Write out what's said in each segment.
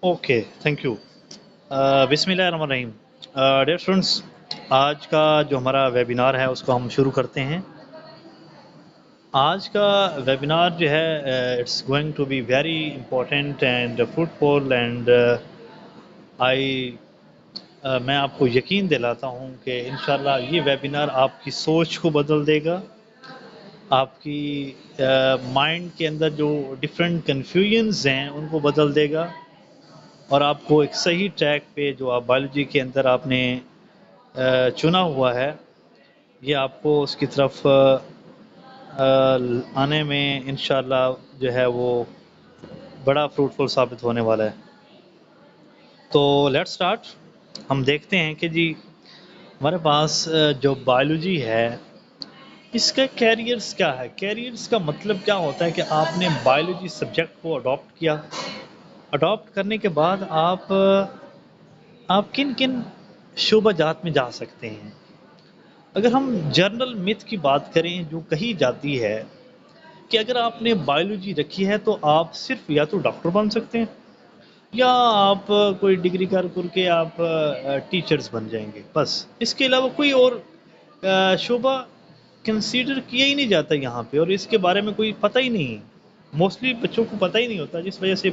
Okay, thank you. बिस्मिल्लाहिर्रहमानिर्रहीम। Dear students, आज का जो हमारा वेबिनार है उसको हम शुरू करते हैं। आज का वेबिनार जो है it's going to be very important and fruitful and I मैं आपको यकीन दिलाता हूँ कि इंशाल्लाह ये वेबिनार आपकी सोच को बदल देगा, आपकी माइंड के अंदर जो डिफरेंट कन्फ्यूजन्स हैं उनको बदल देगा और आपको एक सही ट्रैक पे जो आप बायोलॉजी के अंदर आपने चुना हुआ है, ये आपको उसकी तरफ आने में इंशाल्लाह जो है वो बड़ा फ्रूटफुल साबित होने वाला है। तो लेट्स स्टार्ट। हम देखते हैं कि जी हमारे पास जो बायोलॉजी है इसका कैरियर्स क्या है। कैरियर्स का मतलब क्या होता है कि आपने बायोलॉजी सब्जेक्ट को अडॉप्ट किया। अडॉप्ट करने के बाद आप किन किन शोबाजात में जा सकते हैं। अगर हम जर्नल मिथ की बात करें जो कही जाती है कि अगर आपने बायोलॉजी रखी है तो आप सिर्फ या तो डॉक्टर बन सकते हैं या आप कोई डिग्री कर करके आप टीचर्स बन जाएंगे, बस इसके अलावा कोई और शोबा कंसीडर किया ही नहीं जाता यहाँ पे और इसके बारे में कोई पता ही नहीं है। मोस्टली बच्चों को पता ही नहीं होता, जिस वजह से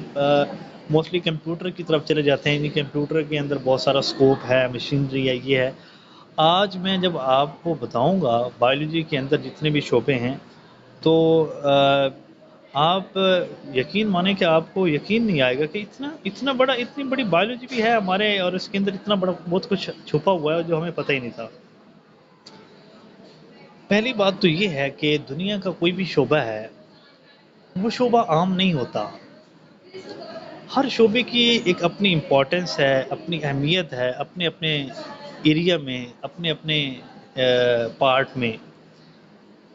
मोस्टली कंप्यूटर की तरफ चले जाते हैं। कंप्यूटर के अंदर बहुत सारा स्कोप है, मशीनरी है, ये है। आज मैं जब आपको बताऊंगा बायोलॉजी के अंदर जितने भी शोबे हैं तो आप यकीन माने कि आपको यकीन नहीं आएगा कि इतना इतना बड़ा इतनी बड़ी बायोलॉजी भी है हमारे और इसके अंदर इतना बड़ा बहुत कुछ छुपा हुआ है जो हमें पता ही नहीं था। पहली बात तो ये है कि दुनिया का कोई भी शोबा है वो शोबा आम नहीं होता। हर शोबे की एक अपनी इम्पोर्टेंस है, अपनी अहमियत है, अपने अपने एरिया में, अपने अपने पार्ट में।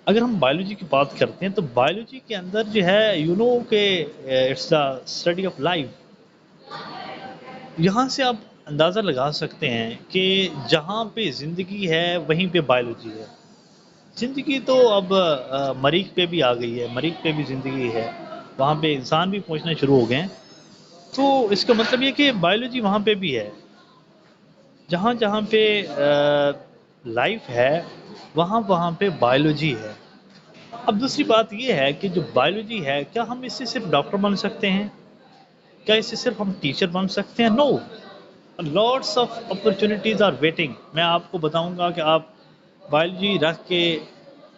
अगर हम बायोलॉजी की बात करते हैं तो बायोलॉजी के अंदर जो है यू नो के it's the study of life. यहाँ से आप अंदाज़ा लगा सकते हैं कि जहाँ पे ज़िंदगी है वहीं पे बायोलॉजी है। ज़िंदगी तो अब मरीख पे भी आ गई है, मरीख पे भी ज़िंदगी है, वहाँ पे इंसान भी पहुँचना शुरू हो गए हैं। तो इसका मतलब ये कि बायोलॉजी वहाँ पे भी है। जहाँ जहाँ पे लाइफ है वहाँ वहाँ पे बायोलॉजी है। अब दूसरी बात ये है कि जो बायोलॉजी है, क्या हम इससे सिर्फ डॉक्टर बन सकते हैं? क्या इससे सिर्फ हम टीचर बन सकते हैं? No, lots of opportunities are waiting. मैं आपको बताऊंगा कि आप बायोलॉजी रख के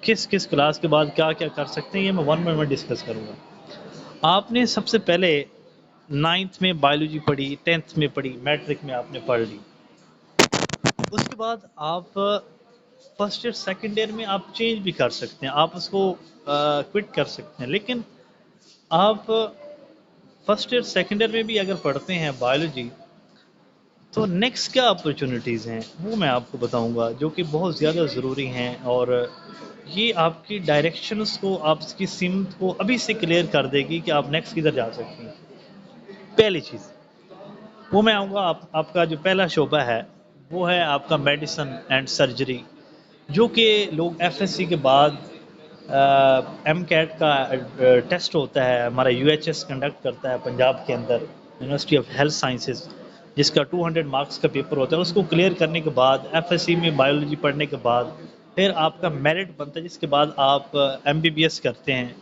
किस किस क्लास के बाद क्या क्या कर सकते हैं, ये मैं वन बाय वन डिस्कस करूंगा। आपने सबसे पहले नाइन्थ में बायोलॉजी पढ़ी, टेंथ में पढ़ी, मैट्रिक में आपने पढ़ ली। उसके बाद आप फर्स्ट ईयर सेकेंड ईयर में आप चेंज भी कर सकते हैं, आप उसको क्विट कर सकते हैं। लेकिन आप फर्स्ट ईयर सेकेंड ईयर में भी अगर पढ़ते हैं बायोलॉजी तो नेक्स्ट क्या अपॉर्चुनिटीज़ हैं वो मैं आपको बताऊंगा, जो कि बहुत ज़्यादा ज़रूरी हैं और ये आपकी डायरेक्शंस को, आपकी सिमत को अभी से क्लियर कर देगी कि आप नेक्स्ट किधर जा सकते हैं। पहली चीज़ वो मैं आऊँगा, आपका जो पहला शोबा है वो है आपका मेडिसिन एंड सर्जरी, जो कि लोग एफएससी के बाद एम कैट का टेस्ट होता है, हमारा यूएचएस कंडक्ट करता है पंजाब के अंदर, यूनिवर्सिटी ऑफ हेल्थ साइंसेज, जिसका 200 मार्क्स का पेपर होता है। उसको क्लियर करने के बाद एफएससी में बायोलॉजी पढ़ने के बाद फिर आपका मेरिट बनता है, जिसके बाद आप एमबीबीएस करते हैं।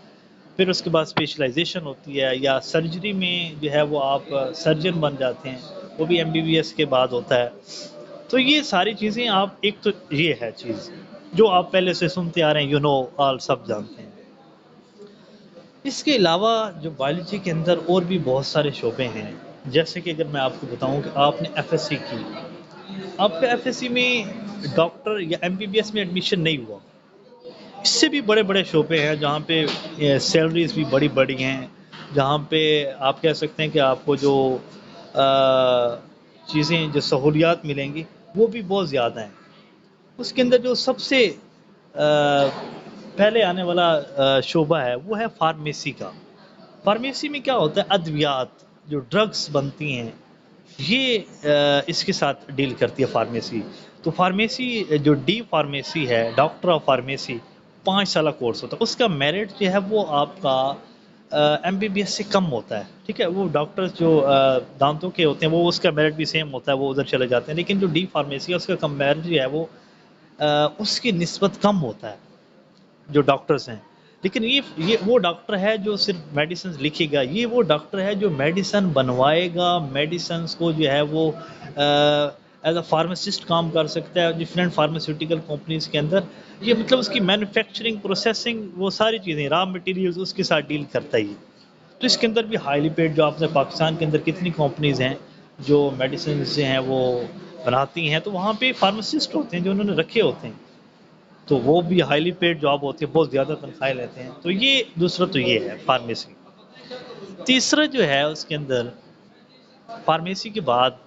फिर उसके बाद स्पेशलाइजेशन होती है या सर्जरी में जो है वो आप सर्जन बन जाते हैं, वो भी एमबीबीएस के बाद होता है। तो ये सारी चीज़ें आप, एक तो ये है चीज़ जो आप पहले से सुनते आ रहे हैं, यू नो ऑल, सब जानते हैं। इसके अलावा जो बायोलॉजी के अंदर और भी बहुत सारे शोबे हैं, जैसे कि अगर मैं आपको बताऊं कि आपने एफएससी की, आपका एफएससी में डॉक्टर या एमबीबीएस में एडमिशन नहीं हुआ, इससे भी बड़े बड़े शोबे हैं जहाँ पे सैलरीज भी बड़ी बड़ी हैं, जहाँ पे आप कह सकते हैं कि आपको जो चीज़ें, जो सहूलियात मिलेंगी वो भी बहुत ज़्यादा हैं। उसके अंदर जो सबसे पहले आने वाला शोबा है वो है फार्मेसी का। फार्मेसी में क्या होता है, अद्वियात, जो ड्रग्स बनती हैं, ये इसके साथ डील करती है फार्मेसी। तो फार्मेसी जो डी फार्मेसी है, डॉक्टर ऑफ फार्मेसी, 5 साल कोर्स होता है। उसका मेरिट जो है वो आपका एमबीबीएस से कम होता है, ठीक है। वो डॉक्टर्स जो दांतों के होते हैं वो उसका मेरिट भी सेम होता है, वो उधर चले जाते हैं, लेकिन जो डी फार्मेसी है उसका कम मेरिट जो है वो उसकी निस्बत कम होता है जो डॉक्टर्स हैं। लेकिन ये वो डॉक्टर है जो सिर्फ मेडिसिन लिखेगा, ये वो डॉक्टर है जो मेडिसिन बनवाएगा, मेडिसिन को जो है वो एज अ फार्मासिस्ट काम कर सकता है डिफरेंट फार्मास्यूटिकल कंपनीज के अंदर। ये मतलब उसकी मैन्युफैक्चरिंग प्रोसेसिंग वो सारी चीज़ें रॉ मटेरियल्स उसके साथ डील करता ही। तो इसके अंदर भी हाईली पेड जो आपने पाकिस्तान के अंदर कितनी कंपनीज हैं जो मेडिसिन से हैं वो बनाती हैं, तो वहाँ पे फार्मासिस्ट होते हैं जो उन्होंने रखे होते हैं, तो वो भी हाईली पेड जॉब होती है, बहुत ज़्यादा तनख्वाहें लेते हैं। तो ये दूसरा तो ये है फार्मेसी। तीसरा जो है उसके अंदर फार्मेसी के बाद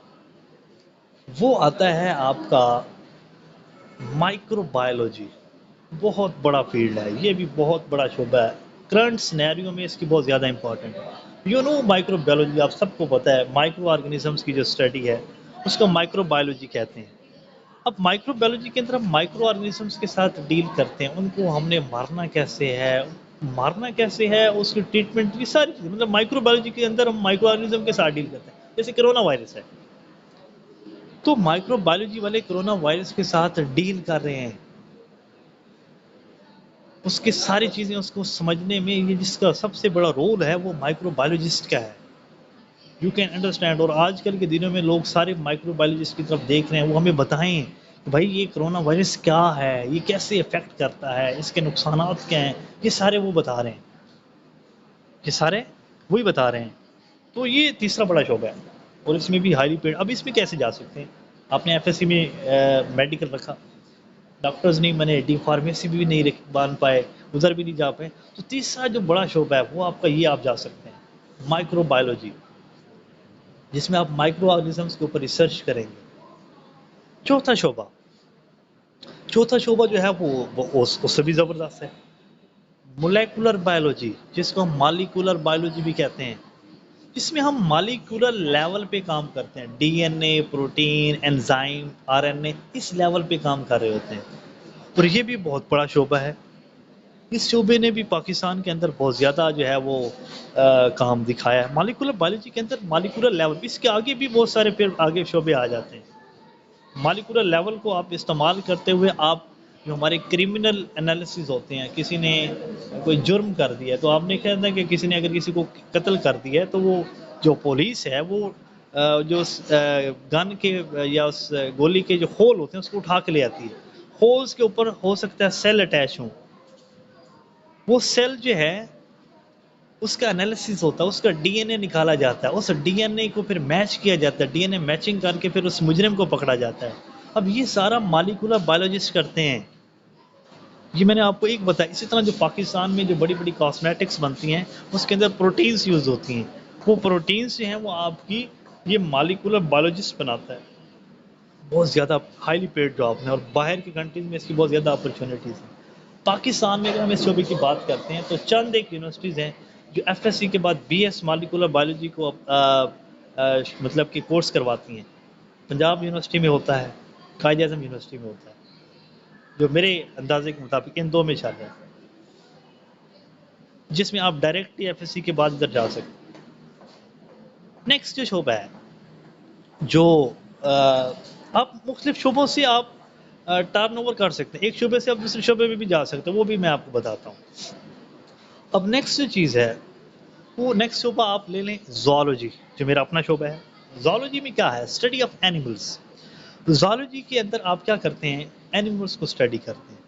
वो आता है आपका माइक्रोबायोलॉजी। बहुत बड़ा फील्ड है, ये भी बहुत बड़ा शोबा है, करंट सिनेरियो में इसकी बहुत ज़्यादा इंपॉर्टेंट है। यू नो माइक्रोबायोलॉजी आप सबको पता है, माइक्रो ऑर्गेनिजम्स की जो स्टडी है उसको माइक्रोबायोलॉजी कहते हैं। अब माइक्रोबायोलॉजी के अंदर हम माइक्रो ऑर्गेनिजम्स के साथ डील करते हैं, उनको हमने मारना कैसे है, उसकी ट्रीटमेंट, ये सारी चीज़ें मतलब माइक्रोबायोलॉजी के अंदर हम माइक्रो ऑर्गेनिज्म के साथ डील करते हैं। जैसे कोरोना वायरस है, तो माइक्रोबायोलॉजी वाले कोरोना वायरस के साथ डील कर रहे हैं, उसकी सारी चीज़ें उसको समझने में ये जिसका सबसे बड़ा रोल है वो माइक्रोबायोलॉजिस्ट का है। You can understand. और आजकल के दिनों में लोग सारे माइक्रोबायोलॉजिस्ट की तरफ देख रहे हैं, वो हमें बताएं कि भाई ये कोरोना वायरस क्या है, ये कैसे इफेक्ट करता है, इसके नुकसानात क्या हैं, ये सारे वो बता रहे हैं, ये सारे वही बता रहे हैं। तो ये तीसरा बड़ा शोबा है और इसमें भी हाईली पेड। अब इसमें कैसे जा सकते हैं, आपने एफएससी में मेडिकल रखा, डॉक्टर्स नहीं बने, डी फार्मेसी भी नहीं बन पाए, उधर भी नहीं जा पाए, तो तीसरा जो बड़ा शोबा है वो आपका ये आप जा सकते हैं माइक्रोबायोलॉजी, जिसमें आप माइक्रो ऑर्गेनिजम्स के ऊपर रिसर्च करेंगे। चौथा शोबा चौथा शोबा जो है वो उससे भी ज़बरदस्त है, मोलेकुलर बायोलॉजी, जिसको हम मालिकुलर बायोलॉजी भी कहते हैं, जिसमें हम मालिकुलर लेवल पे काम करते हैं, डीएनए, प्रोटीन, एंजाइम, आरएनए, इस लेवल पे काम कर रहे होते हैं। और ये भी बहुत बड़ा शोबा है, इस शोबे ने भी पाकिस्तान के अंदर बहुत ज़्यादा जो है वो काम दिखाया है। मालिकुलर बायोलॉजी के अंदर मालिकुलर लेवल, इसके आगे भी बहुत सारे फिर आगे शोबे आ जाते हैं। मालिकुलर लेवल को आप इस्तेमाल करते हुए आप जो हमारे क्रिमिनल एनालिसिस होते हैं, किसी ने कोई जुर्म कर दिया, तो आपने कहा था कि किसी ने अगर किसी को कत्ल कर दिया है, तो वो जो पुलिस है वो जो गन के या उस गोली के जो होल होते हैं उसको उठा के ले आती है। होल्स के ऊपर हो सकता है सेल अटैच हो, वो सेल जो है उसका एनालिसिस होता है, उसका डीएनए निकाला जाता है, उस डीएनए को फिर मैच किया जाता है, डीएनए मैचिंग करके फिर उस मुजरिम को पकड़ा जाता है। अब ये सारा मालिकुलर बायोलॉजिस्ट करते हैं। ये मैंने आपको एक बताया। इसी तरह जो पाकिस्तान में जो बड़ी बड़ी कॉस्मेटिक्स बनती हैं उसके अंदर प्रोटीन्स यूज़ होती हैं, वो प्रोटीन्स जो हैं वो आपकी ये मालिकुलर बायोलॉजिस्ट बनाता है। बहुत ज़्यादा हाईली पेड जॉब है और बाहर की कंट्रीज़ में इसकी बहुत ज़्यादा अपॉर्चुनिटीज़ हैं। पाकिस्तान में अगर हम इस शोबे की बात करते हैं तो चंद एक यूनिवर्सिटीज़ हैं जो एफएससी के बाद बीएस मालिकुलर बायोलॉजी को मतलब कि कोर्स करवाती हैं। पंजाब यूनिवर्सिटी में होता है, कायद आज़म यूनिवर्सिटी में होता है, जो मेरे अंदाजे के मुताबिक इन दो में चल रहा है, जिसमें आप डायरेक्ट ही एफएससी के बाद इधर जा सकते हैं। नेक्स्ट जो शोबा है जो आप मुख्तलिफ शोबों से आप टर्न ओवर कर सकते हैं, एक शोबे से आप दूसरे शोबे में भी जा सकते हैं, वो भी मैं आपको बताता हूँ। अब नेक्स्ट जो चीज़ है वो नेक्स्ट शोबा आप ले लें ज़ूलॉजी, जो मेरा अपना शोबा है। ज़ूलॉजी में क्या है, स्टडी ऑफ एनिमल्स। ज़ूलॉजी के अंदर आप क्या करते हैं, एनिमल्स को स्टडी करते हैं।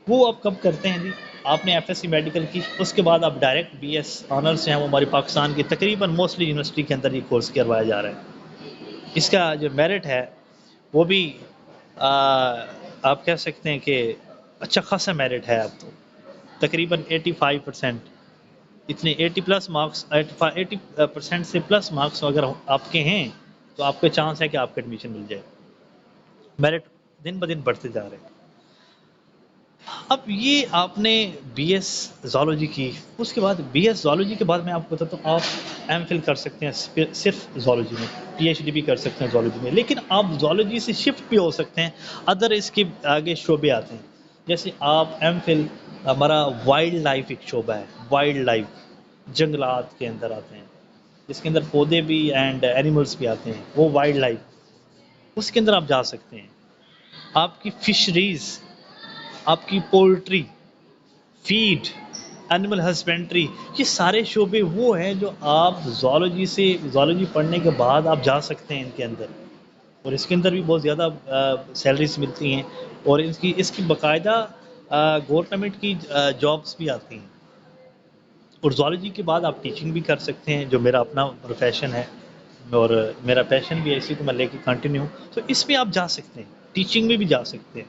वो आप कब करते हैं जी, आपने एफएससी मेडिकल की, उसके बाद आप डायरेक्ट बीएस ऑनर्स हैं, वो हमारे पाकिस्तान की तकरीबन मोस्टली यूनिवर्सिटी के अंदर ये कोर्स करवाया जा रहा है। इसका जो मेरिट है वो भी आप कह सकते हैं कि अच्छा खासा मेरिट है। अब तो तकरीबन 85%, इतने 80 प्लस मार्क्स, 80% से प्लस मार्क्स अगर आपके हैं तो आपके चांस है कि आपको एडमिशन मिल जाए। मेरिट दिन ब दिन बढ़ते जा रहे हैं। अब ये आपने बीएस ज़ूलॉजी की, उसके बाद बीएस ज़ूलॉजी के बाद मैं आपको बताता हूँ आप एमफिल कर सकते हैं सिर्फ ज़ूलॉजी में, पीएचडी भी कर सकते हैं ज़ूलॉजी में, लेकिन आप ज़ूलॉजी से शिफ्ट भी हो सकते हैं, अदर इसके आगे शोबे आते हैं। जैसे आप एमफिल, हमारा वाइल्ड लाइफ एक शोबा है, वाइल्ड लाइफ, जंगलात के अंदर आते हैं, जिसके अंदर पौधे भी एंड एनिमल्स भी आते हैं, वो वाइल्ड लाइफ, उसके अंदर आप जा सकते हैं। आपकी फिशरीज, आपकी पोल्ट्री, फीड, एनिमल हस्बेंड्री, ये सारे शोबे वो हैं जो आप ज़ूलॉजी पढ़ने के बाद आप जा सकते हैं इनके अंदर। और इसके अंदर भी बहुत ज़्यादा सैलरीज मिलती हैं, और इसकी इसकी बाकायदा गवर्नमेंट की जॉब्स भी आती हैं। और ज़ूलॉजी के बाद आप टीचिंग भी कर सकते हैं, जो मेरा अपना प्रोफेशन है, और मेरा पैशन भी है, इसी को मैं लेके कंटिन्यू हूँ। तो इसमें आप जा सकते हैं, टीचिंग में भी जा सकते हैं।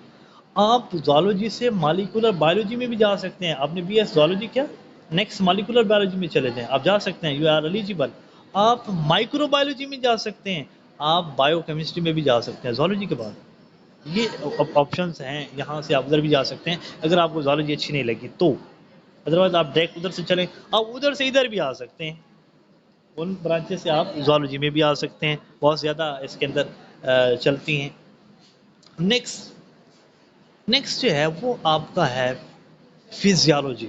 आप ज़ूलॉजी से मॉलिक्यूलर बायोलॉजी में भी जा सकते हैं। आपने बीएस ज़ूलॉजी किया, नेक्स्ट मॉलिक्यूलर बायोलॉजी में चले जाएं, आप जा सकते हैं, यू आर एलिजिबल। आप माइक्रोबायोलॉजी में जा सकते हैं, आप बायोकेमिस्ट्री में भी जा सकते हैं ज़ूलॉजी के बाद। ये ऑप्शंस हैं, यहाँ से आप उधर भी जा सकते हैं अगर आपको ज़ूलॉजी अच्छी नहीं लगी तो। अदरवाइज आप डायरेक्ट उधर से चलें, आप उधर से इधर भी आ सकते हैं, उन ब्रांचेस से आप ज़ूलॉजी में भी आ सकते हैं, बहुत ज़्यादा इसके अंदर चलती हैं। नेक्स्ट जो है वो आपका है physiology.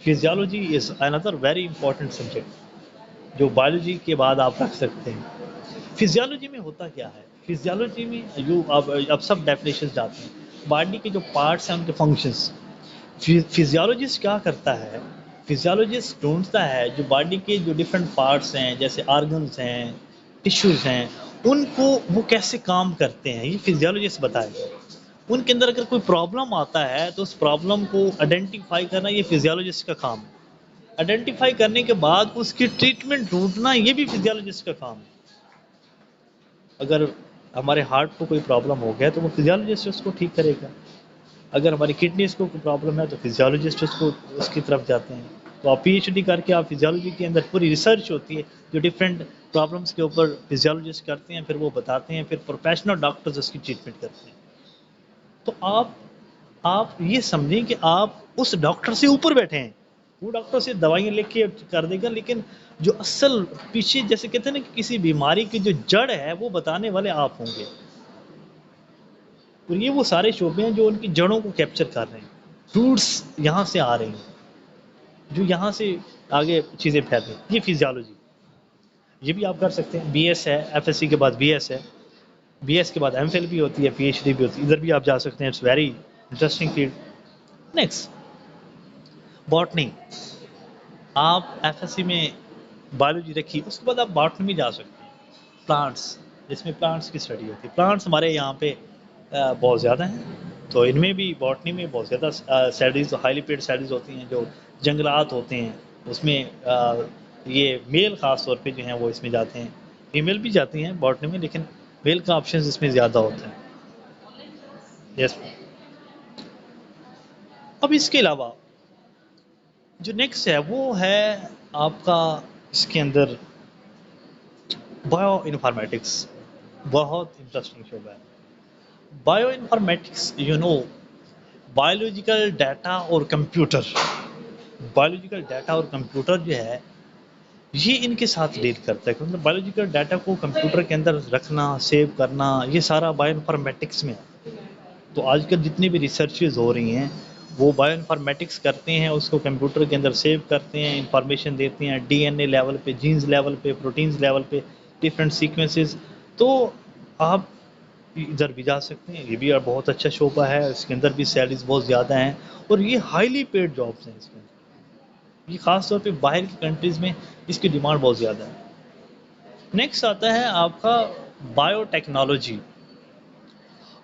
Physiology is another very important subject, जो बायोलॉजी के बाद आप रख सकते हैं। फिजियोलॉजी में होता क्या है, फिजियोलॉजी में यू अब सब डेफिनेशन जाते हैं, बॉडी के जो पार्ट्स हैं उनके फंक्शंस। फिजियोलॉजिस्ट क्या करता है, फिजियोलॉजिस्ट ढूंढता है जो बॉडी के जो डिफरेंट पार्ट्स हैं, जैसे ऑर्गन्स हैं, टिश्यूज़ हैं, उनको वो कैसे काम करते हैं, ये फिजियोलॉजिस्ट बताएगा। उनके अंदर अगर कोई प्रॉब्लम आता है तो उस प्रॉब्लम को आइडेंटिफाई करना ये फिजियोलॉजिस्ट का काम है। आइडेंटिफाई करने के बाद उसकी ट्रीटमेंट ढूंढना ये भी फिजियोलॉजिस्ट का काम है। अगर हमारे हार्ट को कोई प्रॉब्लम हो गया तो वो फिजियोलॉजिस्ट उसको ठीक करेगा। अगर हमारी किडनीज को कोई प्रॉब्लम है तो फिजियोलॉजिस्ट उसको उसकी तरफ जाते हैं। तो आप पीएचडी करके आप फिजियोलॉजी के अंदर पूरी रिसर्च होती है जो डिफरेंट प्रॉब्लम्स के ऊपर फिजियोलॉजिस्ट करते हैं, फिर वो बताते हैं, फिर प्रोफेशनल डॉक्टर्स उसकी ट्रीटमेंट करते हैं। तो आप ये समझें कि आप उस डॉक्टर से ऊपर बैठे हैं। वो डॉक्टर से दवाइयाँ लिख के कर देगा, लेकिन जो असल पीछे, जैसे कहते हैं ना कि किसी बीमारी की जो जड़ है वो बताने वाले आप होंगे। और ये वो सारे शोबे हैं जो उनकी जड़ों को कैप्चर कर रहे हैं, रूट्स यहाँ से आ रही हैं, जो यहाँ से आगे चीज़ें फैल रही हैं, ये फिजियोलॉजी। ये भी आप कर सकते हैं, बीएस है, एफएससी के बाद बीएस है, बीएस के बाद एमफिल भी होती है, पीएचडी भी होती है, इधर भी आप जा सकते हैं। It's very interesting field. Next, botany. आप एफएससी में बायोलॉजी रखी, उसके बाद आप बॉटनी में जा सकते हैं, प्लांट्स, जिसमें प्लांट्स की स्टडी होती है। प्लांट्स हमारे यहाँ पे बहुत ज़्यादा हैं, तो इनमें भी बॉटनी में बहुत ज़्यादा स्टडीज़, हाईली पेड स्टडीज़ होती हैं। जो जंगलात होते हैं उसमें ये मेल ख़ास तौर पे जो हैं वो इसमें जाते हैं, फीमेल भी जाती हैं बॉटनी में, लेकिन मेल का ऑप्शन इसमें ज़्यादा होता है। यस। अब इसके अलावा जो नेक्स्ट है वो है आपका, इसके अंदर बायो इन्फॉर्मेटिक्स, बहुत इंटरेस्टिंग शोबा है बायो इन्फॉर्मेटिक्स। बायोलॉजिकल डाटा और कंप्यूटर, बायोलॉजिकल डाटा और कंप्यूटर जो है ये इनके साथ डील करता है, क्योंकि बायोलॉजिकल डाटा को कंप्यूटर के अंदर रखना, सेव करना, ये सारा बायो इन्फॉर्मेटिक्स में है। तो आजकल जितनी भी रिसर्चेज हो रही हैं वो बायो इन्फॉर्मेटिक्स करते हैं, उसको कंप्यूटर के अंदर सेव करते हैं, इंफॉर्मेशन देते हैं डीएनए लेवल पे, जीन्स लेवल पे, प्रोटीन्स लेवल पे, डिफरेंट सीक्वेंसेस। तो आप इधर भी जा सकते हैं, ये भी बहुत अच्छा शोबा है, इसके अंदर भी सैलरीज बहुत ज़्यादा हैं, और ये हाईली पेड जॉब्स हैं इसके अंदर। ये ख़ास तौर पे बाहर की कंट्रीज़ में इसकी डिमांड बहुत ज़्यादा है। नेक्स्ट आता है आपका बायोटेक्नोलॉजी।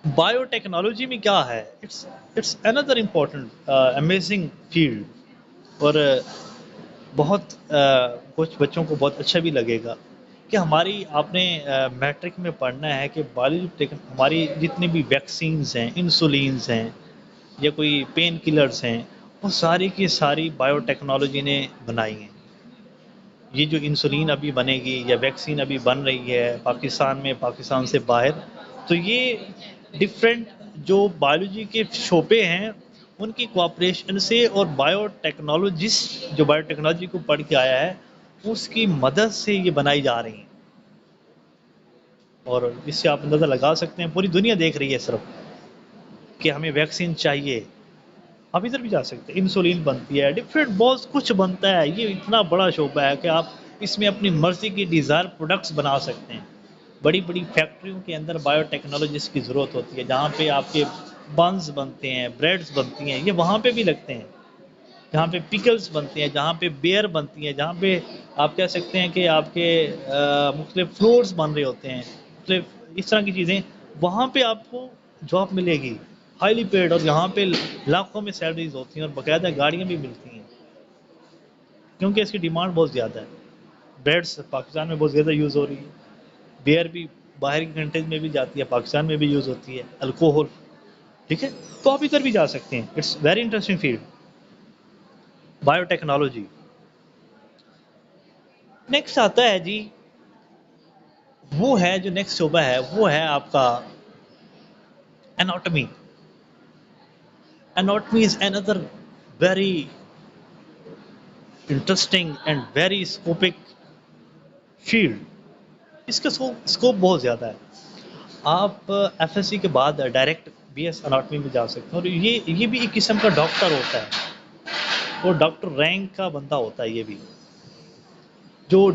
बायोटेक्नोलॉजी में क्या है, it's another important amazing field. और बहुत कुछ बच्चों को बहुत अच्छा भी लगेगा कि हमारी, आपने मैट्रिक में पढ़ना है कि हमारी जितनी भी वैक्सीन्स हैं, इंसुलिन्स हैं, या कोई पेन किलर्स हैं, वो सारी की सारी बायोटेक्नोलॉजी ने बनाई हैं। ये जो इंसुलिन अभी बनेगी या वैक्सीन अभी बन रही है पाकिस्तान में, पाकिस्तान से बाहर, तो ये डिफरेंट जो बायोलॉजी के शोबे हैं उनकी कोऑपरेशन से, और बायोटेक्नोलॉजिस्ट जो बायोटेक्नोलॉजी को पढ़ के आया है उसकी मदद से ये बनाई जा रही हैं। और इससे आप अंदाज़ा लगा सकते हैं पूरी दुनिया देख रही है सिर्फ कि हमें वैक्सीन चाहिए, आप इधर भी जा सकते हैं, इंसुलिन बनती है, डिफरेंट बहुत कुछ बनता है। ये इतना बड़ा शोबा है कि आप इसमें अपनी मर्जी की डिज़ायर प्रोडक्ट्स बना सकते हैं। बड़ी बड़ी फैक्ट्रियों के अंदर बायोटेक्नोलॉजिस्ट की ज़रूरत होती है, जहाँ पे आपके बंस बनते हैं, ब्रेड्स बनती हैं, ये वहाँ पे भी लगते हैं। जहाँ पे पिकल्स बनते हैं, जहाँ पे बेयर बनती हैं, जहाँ पे आप कह सकते हैं कि आपके मुख्तलिफ फ्लोर्स बन रहे होते हैं, मुख्तलिफ इस तरह की चीज़ें, वहाँ पे आपको जॉब मिलेगी हाईली पेड, और यहाँ पे लाखों में सैलरीज होती हैं और बाकायदा गाड़ियाँ भी मिलती हैं, क्योंकि इसकी डिमांड बहुत ज़्यादा है। ब्रेड्स पाकिस्तान में बहुत ज़्यादा यूज़ हो रही है, बेयर भी बाहर की कंट्रीज में भी जाती है, पाकिस्तान में भी यूज़ होती है, अल्कोहल। ठीक है, तो आप इधर भी जा सकते हैं। It's very interesting field, biotechnology. Next आता है जी, वो है जो नेक्स्ट शोबा है, वो है आपका anatomy. Anatomy is another very interesting and very scopic field. इसका स्कोप बहुत ज़्यादा है। आप एफएससी के बाद डायरेक्ट बीएस एनाटॉमी में जा सकते हैं, और ये भी एक किस्म का डॉक्टर होता है, और डॉक्टर रैंक का बंदा होता है। ये भी जो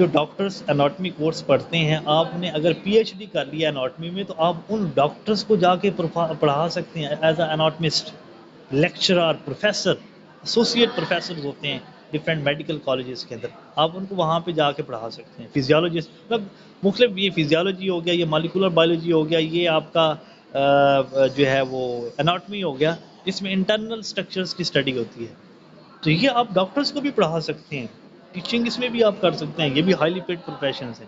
डॉक्टर्स एनाटॉमी कोर्स पढ़ते हैं, आपने अगर पीएचडी कर लिया एनाटॉमी में, तो आप उन डॉक्टर्स को जाके पढ़ा सकते हैं as a anatomist, lecturer, professor, associate professor होते हैं डिफरेंट मेडिकल कॉलेजेस के अंदर, आप उनको वहाँ पे जाके पढ़ा सकते हैं। फिजियोलॉजिस्ट मतलब मुख्तलिफ, ये फिजियोलॉजी हो गया, ये मॉलिक्यूलर बायोलॉजी हो गया, ये आपका जो है वो एनाटॉमी हो गया, जिसमें इंटरनल स्ट्रक्चर्स की स्टडी होती है। तो ये आप डॉक्टर्स को भी पढ़ा सकते हैं, टीचिंग इसमें भी आप कर सकते हैं। ये भी हाईली पेड प्रोफेशन है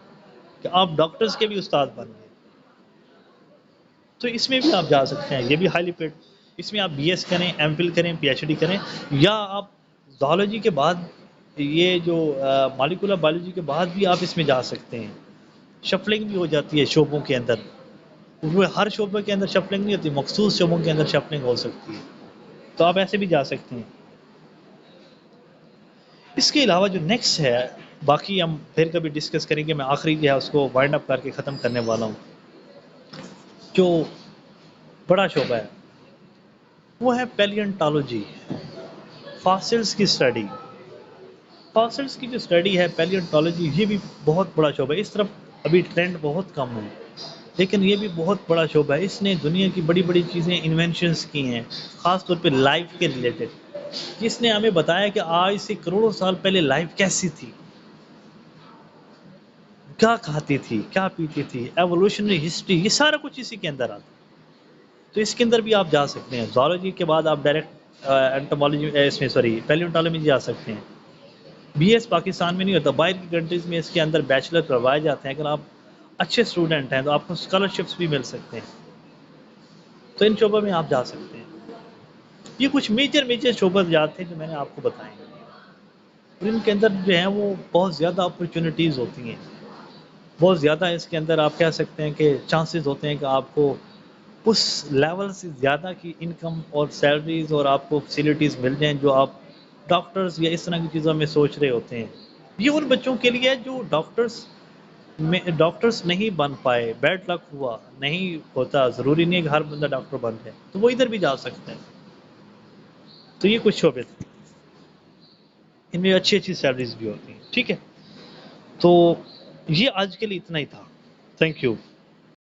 कि आप डॉक्टर्स के भी उस्ताद बन गए, तो इसमें भी आप जा सकते हैं। ये भी हाईली पेड, इसमें आप बीएस करें, एमफिल करें, पीएचडी करें, या आप ज़ूलॉजी के बाद ये जो मॉलिक्यूलर बायोलॉजी के बाद भी आप इसमें जा सकते हैं। शफलिंग भी हो जाती है शोबों के अंदर, वो हर शोबे के अंदर शफलिंग नहीं होती, मखसूस शोबों के अंदर शफलिंग हो सकती है, तो आप ऐसे भी जा सकते हैं। इसके अलावा जो नेक्स्ट है, बाकी हम फिर कभी डिस्कस करेंगे, मैं आखिरी जो है उसको वाइंड अप करके ख़त्म करने वाला हूँ। जो बड़ा शोबा है वो है पैलियोंटोलॉजी, फॉसिल्स की स्टडी। फॉसिल्स की जो स्टडी है पैलियोंटोलॉजी, ये भी बहुत बड़ा शोबा है। इस तरफ अभी ट्रेंड बहुत कम है, लेकिन ये भी बहुत बड़ा शोबा है। इसने दुनिया की बड़ी बड़ी चीज़ें इन्वेंशंस की हैं, ख़ास तौर पे लाइफ के रिलेटेड, जिसने हमें बताया कि आज से करोड़ों साल पहले लाइफ कैसी थी, क्या खाती थी, क्या पीती थी, एवोल्यूशनरी हिस्ट्री, ये सारा कुछ इसी के अंदर आता है। तो इसके अंदर भी आप जा सकते हैं। ज़ूलॉजी के बाद आप डायरेक्ट एंटोमोलॉजी इसमें सॉरी पैलियोंटोलॉजी में जा सकते हैं। बीएस पाकिस्तान में नहीं होता, बाहर की कंट्रीज़ में इसके अंदर बैचलर करवाए जाते हैं। अगर आप अच्छे स्टूडेंट हैं तो आपको स्कॉलरशिप्स भी मिल सकते हैं, तो इन शोबों में आप जा सकते हैं। ये कुछ मेजर मेजर शोबे जाते हैं जो मैंने आपको बताए हैं, और इनके अंदर जो है वो बहुत ज़्यादा अपॉर्चुनिटीज़ होती हैं, बहुत ज़्यादा इसके अंदर आप कह सकते हैं कि चांसेस होते हैं कि आपको उस लेवल से ज़्यादा की इनकम और सैलरीज और आपको फैसिलिटीज़ मिल जाएँ जो आप डॉक्टर्स या इस तरह की चीज़ों में सोच रहे होते हैं। ये उन बच्चों के लिए है जो डॉक्टर्स नहीं बन पाए, बैड लक हुआ, नहीं होता, ज़रूरी नहीं है कि हर बंदा डॉक्टर बन जाए, तो वो इधर भी जा सकते हैं। तो ये कुछ शोबे थे, इनमें अच्छी-अच्छी सैलरीज भी होती हैं। ठीक है? तो ये आज के लिए इतना ही था। Thank you.